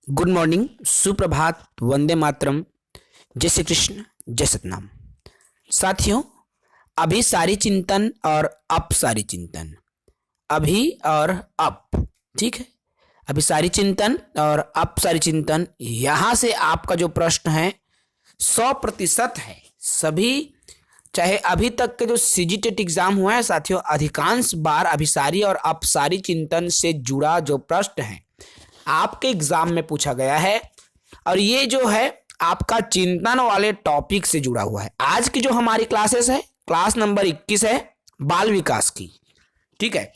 Good morning, सुप्रभात, वंदे मातरम, जय श्री कृष्ण, जय सतनाम। साथियों, अभिसारी चिंतन और अपसारी चिंतन, अभी और अप, ठीक है। अभिसारी चिंतन और अपसारी चिंतन, यहाँ से आपका जो प्रश्न है 100% है। सभी चाहे अभी तक के जो सीजीटेट एग्जाम हुआ है साथियों, अधिकांश बार अभिसारी और अपसारी चिंतन से जुड़ा जो प्रश्न है आपके एग्जाम में पूछा गया है, और ये जो है आपका चिंतन वाले टॉपिक से जुड़ा हुआ है। आज की जो हमारी क्लासेस है, क्लास नंबर 21 है बाल विकास की, ठीक है।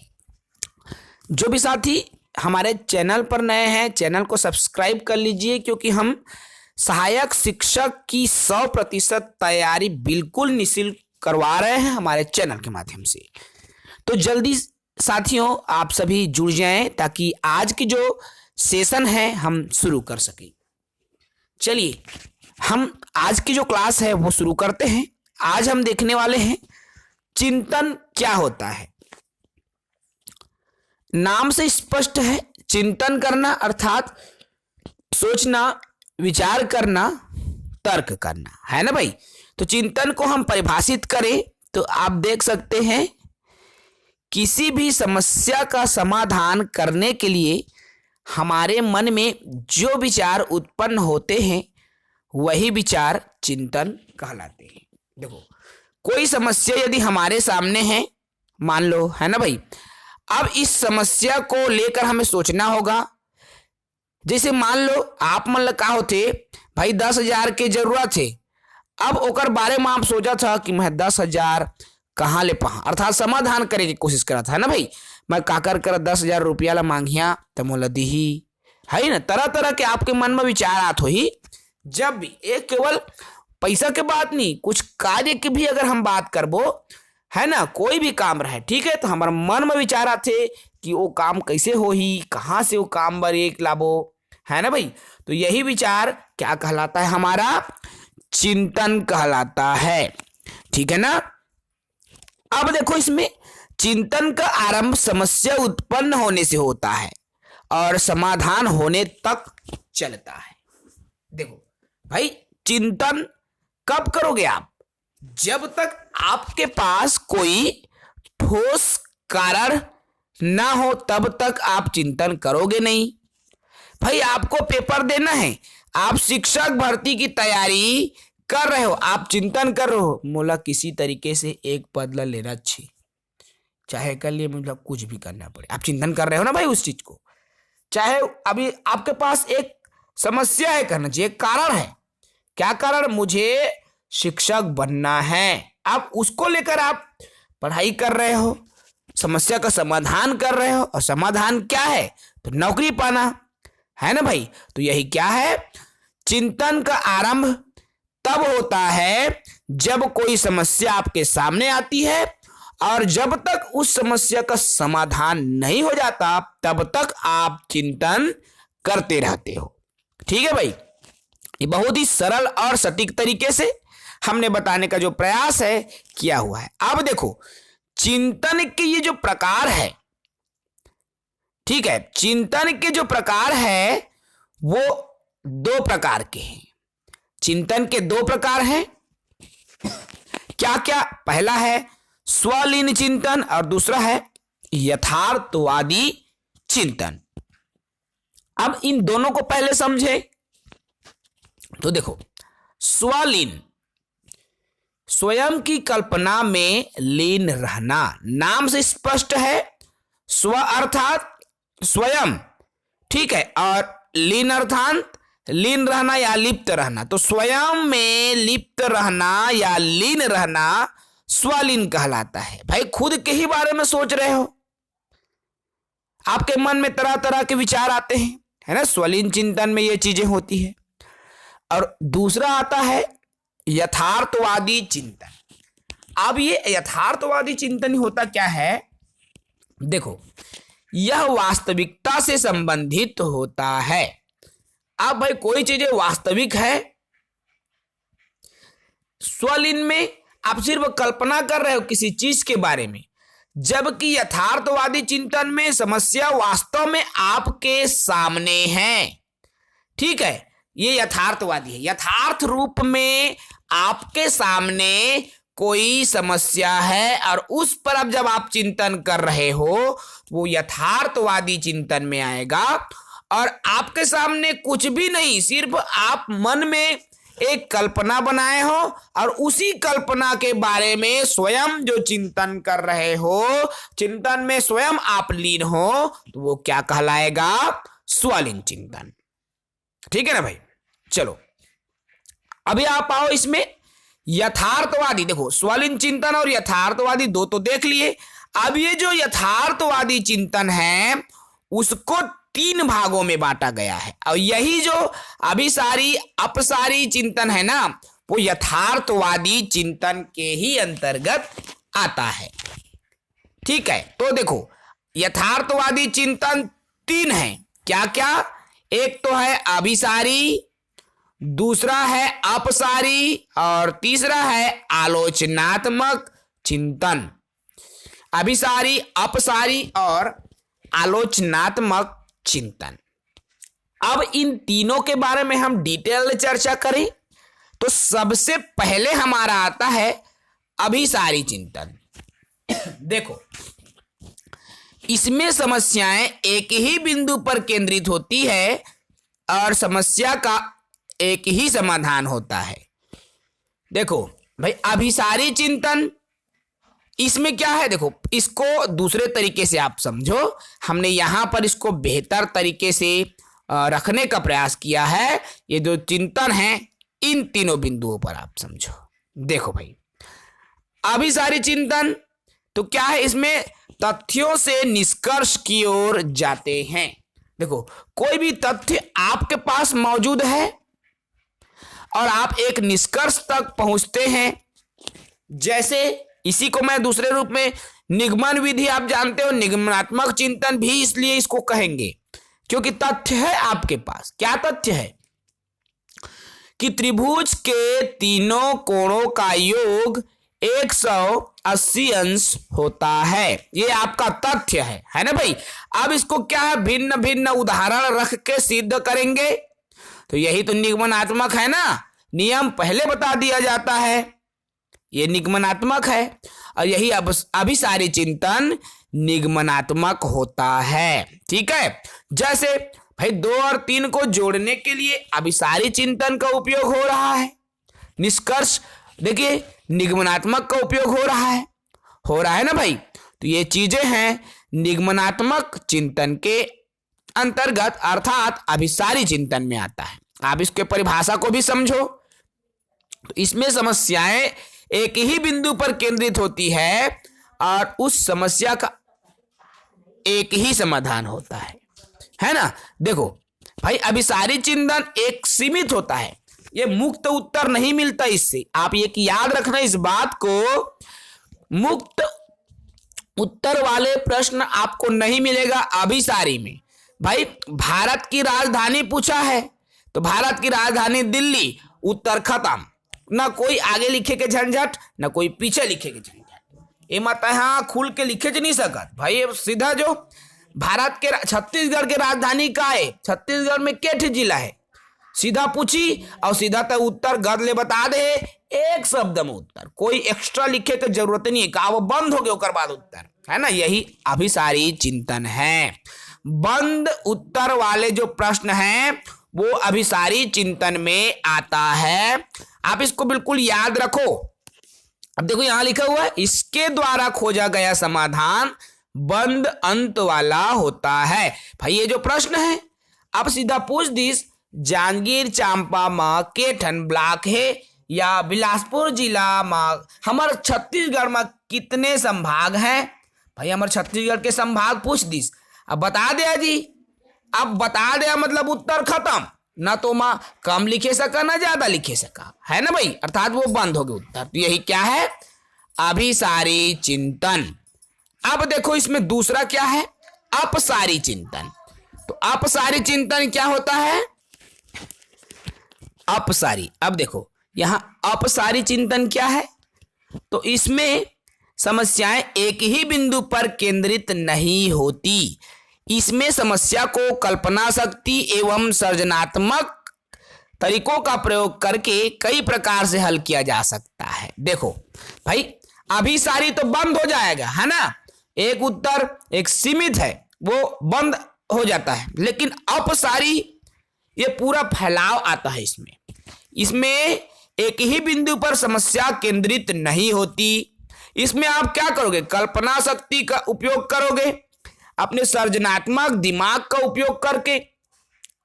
जो भी साथी हमारे चैनल पर नए हैं, चैनल को सब्सक्राइब कर लीजिए, क्योंकि हम सहायक शिक्षक की 100% तैयारी बिल्कुल निःशुल्क करवा रहे हैं हमारे चैनल के माध्यम से। तो जल्दी साथियों आप सभी जुड़ जाएं, ताकि आज की जो सेशन है हम शुरू कर सकें। चलिए हम आज की जो क्लास है वो शुरू करते हैं। आज हम देखने वाले हैं चिंतन क्या होता है। नाम से स्पष्ट है, चिंतन करना अर्थात सोचना, विचार करना, तर्क करना, है ना भाई। तो चिंतन को हम परिभाषित करें तो आप देख सकते हैं, किसी भी समस्या का समाधान करने के लिए हमारे मन में जो विचार उत्पन्न होते हैं वही विचार चिंतन कहलाते हैं। देखो, कोई समस्या यदि हमारे सामने है, मान लो, है ना भाई, अब इस समस्या को लेकर हमें सोचना होगा। जैसे मान लो आप मन ल का होते भाई 10,000 के जरूरत है, अब ओकर बारे में आप सोचा था कि मैं 10,000 कहाँ ले पाऊँ, अर्थात समाधान करे की कोशिश करा था, है ना भाई। मैं काकर कर 10,000 रुपया ला मांगिया तो मोला दीही, है ना। तरह तरह के आपके मन में विचार आत हो ही। जब भी एक केवल पैसा के बात नहीं, कुछ कार्य की भी अगर हम बात करबो, है ना, कोई भी काम रहे, ठीक है, तो हमारे मन में विचार आते कि वो काम कैसे हो ही, कहाँ से वो काम बर एक लाबो, है ना भाई। तो यही विचार क्या कहलाता है, हमारा चिंतन कहलाता है, ठीक है ना। अब देखो, इसमें चिंतन का आरंभ समस्या उत्पन्न होने से होता है और समाधान होने तक चलता है। देखो भाई, चिंतन कब करोगे आप? जब तक आपके पास कोई ठोस कारण ना हो तब तक आप चिंतन करोगे नहीं। भाई आपको पेपर देना है, आप शिक्षक भर्ती की तैयारी कर रहे हो, आप चिंतन कर रहे हो मोला किसी तरीके से एक बदला लेना चाहिए, चाहे कर लिए मतलब कुछ भी करना पड़े, आप चिंतन कर रहे हो ना भाई उस चीज को। चाहे अभी आपके पास एक समस्या है, करना चाहिए, कारण है, क्या कारण? मुझे शिक्षक बनना है। आप उसको लेकर आप पढ़ाई कर रहे हो, समस्या का समाधान कर रहे हो, और समाधान क्या है? तो नौकरी पाना, है ना भाई। तो यही क्या है, चिंतन का आरंभ तब होता है जब कोई समस्या आपके सामने आती है, और जब तक उस समस्या का समाधान नहीं हो जाता तब तक आप चिंतन करते रहते हो, ठीक है भाई। ये बहुत ही सरल और सटीक तरीके से हमने बताने का जो प्रयास है किया हुआ है। अब देखो, चिंतन के ये जो प्रकार है, ठीक है, चिंतन के जो प्रकार है वो 2 प्रकार के हैं। चिंतन के 2 प्रकार हैं। क्या क्या? पहला है स्वलीन चिंतन और दूसरा है यथार्थवादी चिंतन। अब इन दोनों को पहले समझे तो देखो, स्वलीन, स्वयं की कल्पना में लीन रहना, नाम से स्पष्ट है। स्व अर्थात स्वयं, ठीक है, और लीन अर्थात लीन रहना या लिप्त रहना। तो स्वयं में लिप्त रहना या लीन रहना स्वलीन कहलाता है। भाई खुद के ही बारे में सोच रहे हो, आपके मन में तरह तरह के विचार आते हैं, है ना। स्वलीन चिंतन में ये चीजें होती है। और दूसरा आता है यथार्थवादी चिंतन। अब ये यथार्थवादी चिंतन होता क्या है? देखो, यह वास्तविकता से संबंधित होता है। अब भाई कोई चीजें वास्तविक है, स्वलीन में आप सिर्फ कल्पना कर रहे हो किसी चीज के बारे में, जबकि यथार्थवादी चिंतन में समस्या वास्तव में आपके सामने है, ठीक है, ये यथार्थवादी है। यथार्थ रूप में आपके सामने कोई समस्या है और उस पर अब जब आप चिंतन कर रहे हो वो यथार्थवादी चिंतन में आएगा। और आपके सामने कुछ भी नहीं, सिर्फ आप मन में एक कल्पना बनाए हो और उसी कल्पना के बारे में स्वयं जो चिंतन कर रहे हो, चिंतन में स्वयं आप लीन हो, तो वो क्या कहलाएगा? स्वलीन चिंतन। ठीक है ना भाई? चलो अभी आप आओ इसमें यथार्थवादी। देखो स्वलीन चिंतन और यथार्थवादी दो तो देख लिए। अब ये जो यथार्थवादी चिंतन है उसको तीन भागों में बांटा गया है और यही जो अभिसारी अपसारी चिंतन है ना वो यथार्थवादी चिंतन के ही अंतर्गत आता है। ठीक है, तो देखो यथार्थवादी चिंतन तीन है। क्या क्या? एक तो है अभिसारी, दूसरा है अपसारी और तीसरा है आलोचनात्मक चिंतन। अभिसारी, अपसारी और आलोचनात्मक चिंतन। अब इन तीनों के बारे में हम डिटेल चर्चा करें तो सबसे पहले हमारा आता है अभिसारी चिंतन। देखो इसमें समस्याएं एक ही बिंदु पर केंद्रित होती है और समस्या का एक ही समाधान होता है। देखो भाई अभिसारी चिंतन, इसमें क्या है? देखो इसको दूसरे तरीके से आप समझो, हमने यहां पर इसको बेहतर तरीके से रखने का प्रयास किया है। ये जो चिंतन है इन तीनों बिंदुओं पर आप समझो। देखो भाई अभिसारी चिंतन तो क्या है? इसमें तथ्यों से निष्कर्ष की ओर जाते हैं। देखो कोई भी तथ्य आपके पास मौजूद है और आप एक निष्कर्ष तक पहुंचते हैं। जैसे इसी को मैं दूसरे रूप में निगमन विधि, आप जानते हो निगमनात्मक चिंतन भी इसलिए इसको कहेंगे क्योंकि तथ्य है आपके पास। क्या तथ्य है? कि त्रिभुज के तीनों कोणों का योग 180 अंश होता है। ये आपका तथ्य है ना भाई? अब इसको क्या है? भिन्न भिन्न उदाहरण रख के सिद्ध करेंगे। तो यही तो निगमनात्मक है ना, नियम पहले बता दिया जाता है, ये निगमनात्मक है। और यही अभिसारी चिंतन निगमनात्मक होता है। ठीक है, जैसे भाई 2 और 3 को जोड़ने के लिए अभिसारी चिंतन का उपयोग हो रहा है। निष्कर्ष देखिए निगमनात्मक का उपयोग हो रहा है ना भाई? तो ये चीजें हैं निगमनात्मक चिंतन के अंतर्गत अर्थात अभिसारी चिंतन में आता है। आप इसके परिभाषा को भी समझो। तो इसमें समस्याएं एक ही बिंदु पर केंद्रित होती है और उस समस्या का एक ही समाधान होता है ना? देखो भाई अभिसारी चिंतन एक सीमित होता है, ये मुक्त उत्तर नहीं मिलता इससे। आप एक याद रखना इस बात को, मुक्त उत्तर वाले प्रश्न आपको नहीं मिलेगा अभिसारी में। भाई भारत की राजधानी पूछा है तो भारत की राजधानी दिल्ली, उत्तर खत्म। ना कोई आगे लिखे के झंझट, ना कोई पीछे लिखे के झंझट। ये मत हाँ खुल के लिखे नहीं सकत भाई। सीधा जो भारत के छत्तीसगढ़ के राजधानी का है, छत्तीसगढ़ में केठ जिला है, सीधा पूछी और सीधा तो उत्तर गद ले बता दे। एक शब्द में उत्तर, कोई एक्स्ट्रा लिखे की जरूरत नहीं है। का वो बंद हो गया उसके बाद उत्तर, है ना? यही अभिसारी चिंतन है। बंद उत्तर वाले जो प्रश्न हैं वो अभिसारी चिंतन में आता है। आप इसको बिल्कुल याद रखो। अब देखो यहां लिखा हुआ है इसके द्वारा खोजा गया समाधान बंद अंत वाला होता है। भाई ये जो प्रश्न है आप सीधा पूछ दीस जांजगीर चांपा में केठन ब्लॉक है या बिलासपुर जिला में हमारे छत्तीसगढ़ में कितने संभाग हैं? भाई हमारे छत्तीसगढ़ के संभाग पूछ दीस, अब बता दिया जी। अब बता दिया मतलब उत्तर खत्म, ना तो माँ कम लिखे सका ना ज्यादा लिखे सका, है ना भाई? अर्थात वो बंद हो गया उत्तर। तो यही क्या है? अभिसारी चिंतन। अब देखो इसमें दूसरा क्या है? अपसारी चिंतन। तो अपसारी चिंतन क्या होता है? अपसारी, अब देखो यहां अपसारी चिंतन क्या है? तो इसमें समस्याएं एक ही बिंदु पर केंद्रित नहीं होती। इसमें समस्या को कल्पना शक्ति एवं सृजनात्मक तरीकों का प्रयोग करके कई प्रकार से हल किया जा सकता है। देखो भाई, अभिसारी तो बंद हो जाएगा, है ना, एक उत्तर एक सीमित है वो बंद हो जाता है, लेकिन अपसारी ये पूरा फैलाव आता है। इसमें एक ही बिंदु पर समस्या केंद्रित नहीं होती। इसमें आप क्या करोगे, कल्पना शक्ति का उपयोग करोगे, अपने सृजनात्मक दिमाग का उपयोग करके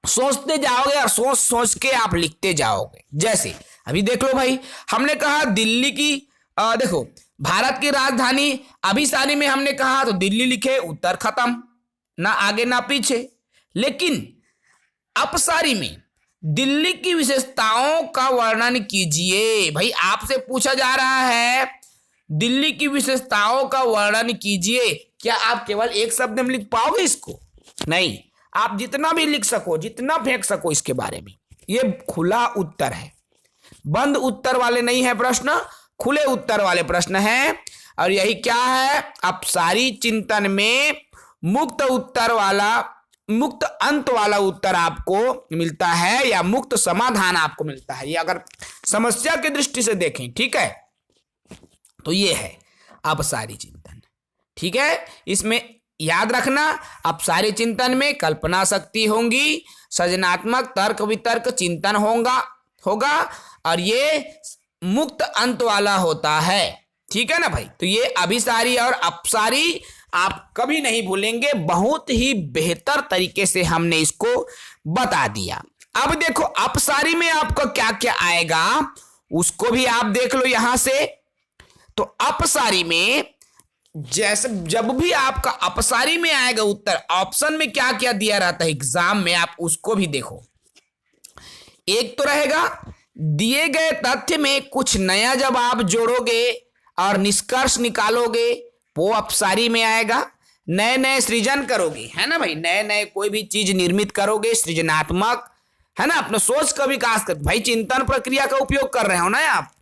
सोचते जाओगे और सोच सोच के आप लिखते जाओगे। जैसे अभी देख लो भाई, हमने कहा दिल्ली की देखो भारत की राजधानी, अभिसारी में हमने कहा तो दिल्ली लिखे, उत्तर खत्म, ना आगे ना पीछे। लेकिन अपसारी में दिल्ली की विशेषताओं का वर्णन कीजिए। भाई आपसे पूछा जा रहा है दिल्ली की विशेषताओं का वर्णन कीजिए, क्या आप केवल एक शब्द में लिख पाओगे इसको? नहीं, आप जितना भी लिख सको, जितना फेंक सको इसके बारे में। ये खुला उत्तर है, बंद उत्तर वाले नहीं है प्रश्न, खुले उत्तर वाले प्रश्न हैं। और यही क्या है, अपसारी चिंतन में मुक्त उत्तर वाला, मुक्त अंत वाला उत्तर आपको मिलता है या मुक्त समाधान आपको मिलता है। ये अगर समस्या की दृष्टि से देखें, ठीक है, तो ये है अपसारी चिंतन। ठीक है, इसमें याद रखना, अपसारी चिंतन में कल्पना शक्ति होंगी, सृजनात्मक तर्क वितर्क चिंतन होगा और ये मुक्त अंत वाला होता है। ठीक है ना भाई, तो ये अभिसारी और अपसारी आप कभी नहीं भूलेंगे, बहुत ही बेहतर तरीके से हमने इसको बता दिया। अब देखो अपसारी में आपका क्या क्या आएगा उसको भी आप देख लो यहां से। तो अपसारी में जैसे जब भी आपका अपसारी में आएगा उत्तर, ऑप्शन में क्या क्या दिया रहता है एग्जाम में, आप उसको भी देखो। एक तो रहेगा दिए गए तथ्य में कुछ नया जब आप जोड़ोगे और निष्कर्ष निकालोगे वो अपसारी में आएगा। नए नए सृजन करोगे, है ना भाई, नए नए कोई भी चीज निर्मित करोगे, सृजनात्मक, है ना, अपने सोच का विकास कर, भाई चिंतन प्रक्रिया का उपयोग कर रहे हो ना आप,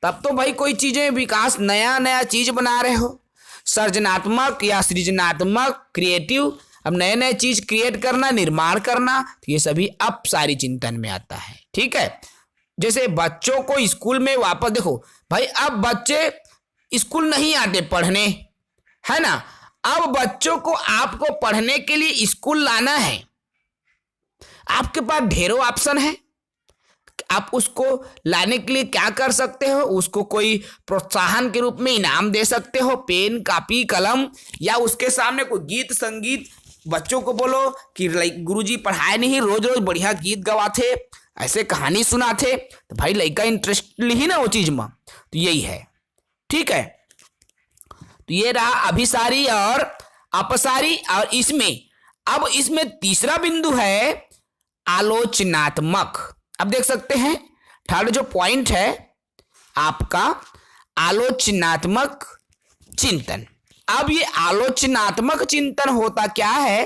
तब तो भाई कोई चीजें विकास, नया नया चीज बना रहे हो, सृजनात्मक या सृजनात्मक क्रिएटिव, अब नए नए चीज क्रिएट करना, निर्माण करना, तो ये सभी अपसारी चिंतन में आता है। ठीक है, जैसे बच्चों को स्कूल में वापस देखो भाई, अब बच्चे स्कूल नहीं आते पढ़ने, है ना, अब बच्चों को आपको पढ़ने के लिए स्कूल लाना है, आपके पास ढेरों ऑप्शन है। आप उसको लाने के लिए क्या कर सकते हो, उसको कोई प्रोत्साहन के रूप में इनाम दे सकते हो, पेन कापी कलम, या उसके सामने कोई गीत संगीत, बच्चों को बोलो कि गुरुजी पढ़ाए नहीं, रोज रोज बढ़िया गीत गवाथे, ऐसे कहानी सुनाथे, तो भाई लड़का इंटरेस्ट ली ना वो चीज में, तो यही है। ठीक है, तो ये रहा अभिसारी और अपसारी। और इसमें तीसरा बिंदु है आलोचनात्मक। अब देख सकते हैं थर्ड जो पॉइंट है आपका आलोचनात्मक चिंतन। अब ये आलोचनात्मक चिंतन होता क्या है,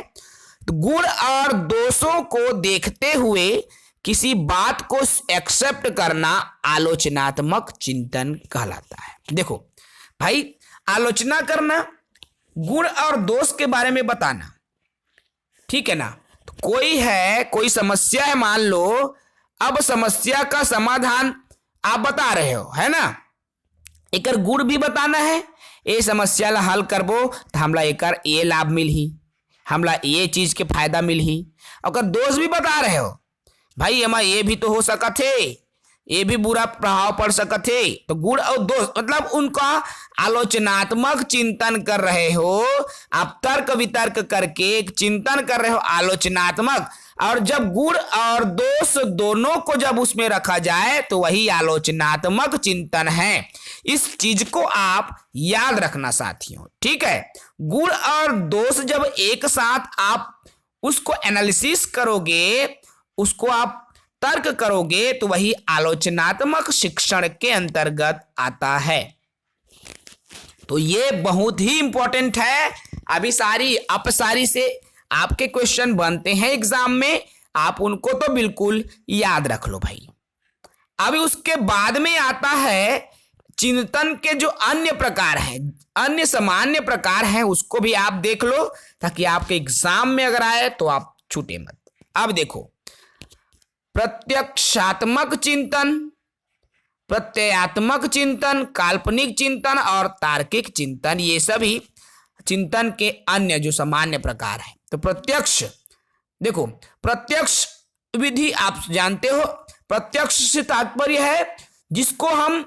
तो गुण और दोषों को देखते हुए किसी बात को एक्सेप्ट करना आलोचनात्मक चिंतन कहलाता है। देखो भाई, आलोचना करना, गुण और दोष के बारे में बताना, ठीक है ना, तो कोई समस्या है, मान लो अब समस्या का समाधान आप बता रहे हो, है ना, एक गुण भी बताना है, ये समस्या ला हल करबो तो हमला एकर ये लाभ मिलही, हमला ये चीज के फायदा मिलही। अगर दोष भी बता रहे हो भाई, एमा ये भी तो हो सकत है, ये भी बुरा प्रभाव पड़ सकत है, तो गुण और दोष मतलब उनका आलोचनात्मक चिंतन कर रहे हो आप, तर्क वितर्क करके एक चिंतन कर रहे हो आलोचनात्मक। और जब गुण और दोष दोनों को जब उसमें रखा जाए तो वही आलोचनात्मक चिंतन है। इस चीज को आप याद रखना साथियों। ठीक है, गुण और दोष जब एक साथ आप उसको एनालिसिस करोगे, उसको आप तर्क करोगे, तो वही आलोचनात्मक शिक्षण के अंतर्गत आता है। तो ये बहुत ही इंपॉर्टेंट है। अभिसारी अपसारी से आपके क्वेश्चन बनते हैं एग्जाम में, आप उनको तो बिल्कुल याद रख लो भाई। अभी उसके बाद में आता है चिंतन के जो अन्य प्रकार हैं, अन्य सामान्य प्रकार हैं, उसको भी आप देख लो ताकि आपके एग्जाम में अगर आए तो आप छूटे मत। अब देखो, प्रत्यक्षात्मक चिंतन, प्रत्ययात्मक चिंतन, काल्पनिक चिंतन और तार्किक चिंतन, ये सभी चिंतन के अन्य जो सामान्य प्रकार हैं। तो प्रत्यक्ष, देखो प्रत्यक्ष विधि आप जानते हो, प्रत्यक्ष से तात्पर्य है जिसको हम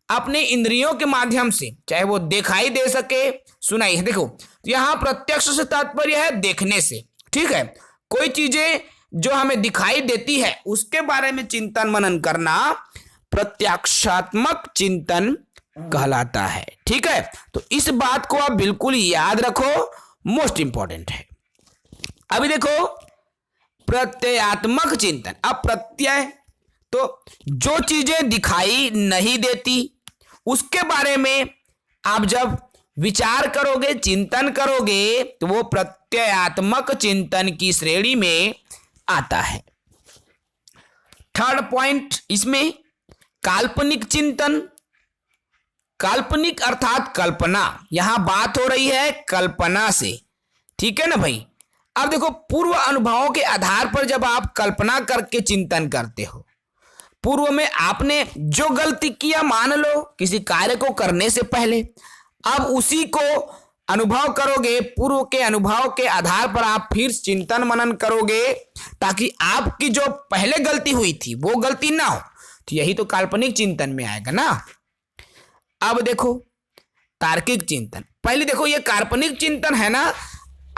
अपने इंद्रियों के माध्यम से, चाहे वो दिखाई दे सके, सुनाई है। देखो यहां प्रत्यक्ष से तात्पर्य है देखने से, ठीक है। कोई चीजें जो हमें दिखाई देती है उसके बारे में चिंतन मनन करना प्रत्यक्षात्मक चिंतन कहलाता है, ठीक है। तो इस बात को आप बिल्कुल याद रखो, मोस्ट इंपॉर्टेंट है। अभी देखो प्रत्ययात्मक चिंतन। अब प्रत्यय तो जो चीजें दिखाई नहीं देती उसके बारे में आप जब विचार करोगे, चिंतन करोगे, तो वो प्रत्ययात्मक चिंतन की श्रेणी में आता है। थर्ड पॉइंट इसमें काल्पनिक चिंतन। काल्पनिक अर्थात कल्पना, यहां बात हो रही है कल्पना से, ठीक है ना भाई। अब देखो पूर्व अनुभवों के आधार पर जब आप कल्पना करके चिंतन करते हो, पूर्व में आपने जो गलती किया, मान लो किसी कार्य को करने से पहले, अब उसी को अनुभव करोगे, पूर्व के अनुभव के आधार पर आप फिर चिंतन मनन करोगे ताकि आपकी जो पहले गलती हुई थी वो गलती ना हो। तो यही तो काल्पनिक चिंतन में आएगा ना। अब देखो तार्किक चिंतन। पहले देखो ये काल्पनिक चिंतन है ना,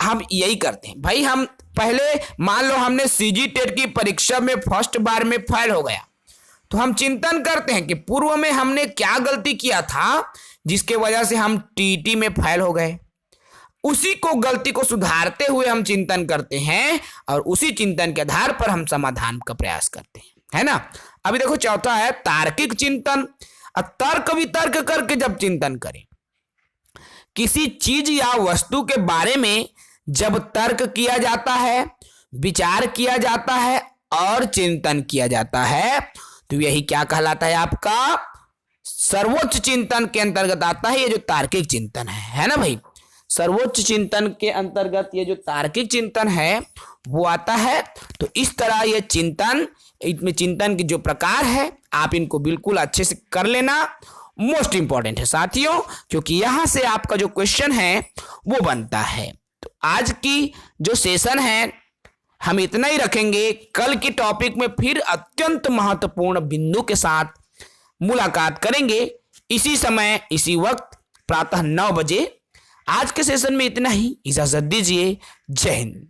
हम यही करते हैं भाई। हम पहले मान लो हमने सीजी टेट की परीक्षा में फर्स्ट बार में फेल हो गया, तो हम चिंतन करते हैं कि पूर्व में हमने क्या गलती किया था जिसके वजह से हम टीटी में फेल हो गए। उसी को गलती को सुधारते हुए हम चिंतन करते हैं और उसी चिंतन के आधार पर हम समाधान का प्रयास करते हैं, है ना। अभी देखो चौथा है तार्किक चिंतन। तर्क वितर्क करके जब चिंतन करें, किसी चीज या वस्तु के बारे में जब तर्क किया जाता है, विचार किया जाता है और चिंतन किया जाता है, तो यही क्या कहलाता है, आपका सर्वोच्च चिंतन के अंतर्गत आता है ये जो तार्किक चिंतन है ना भाई। सर्वोच्च चिंतन के अंतर्गत ये जो तार्किक चिंतन है वो आता है। तो इस तरह ये चिंतन, इसमें चिंतन के जो प्रकार है आप इनको बिल्कुल अच्छे से कर लेना, मोस्ट इंपॉर्टेंट है साथियों, क्योंकि यहां से आपका जो क्वेश्चन है वो बनता है। तो आज की जो सेशन है हम इतना ही रखेंगे। कल की टॉपिक में फिर अत्यंत महत्वपूर्ण बिंदु के साथ मुलाकात करेंगे, इसी समय इसी वक्त प्रातः 9 बजे। आज के सेशन में इतना ही, इजाजत दीजिए। जय हिंद।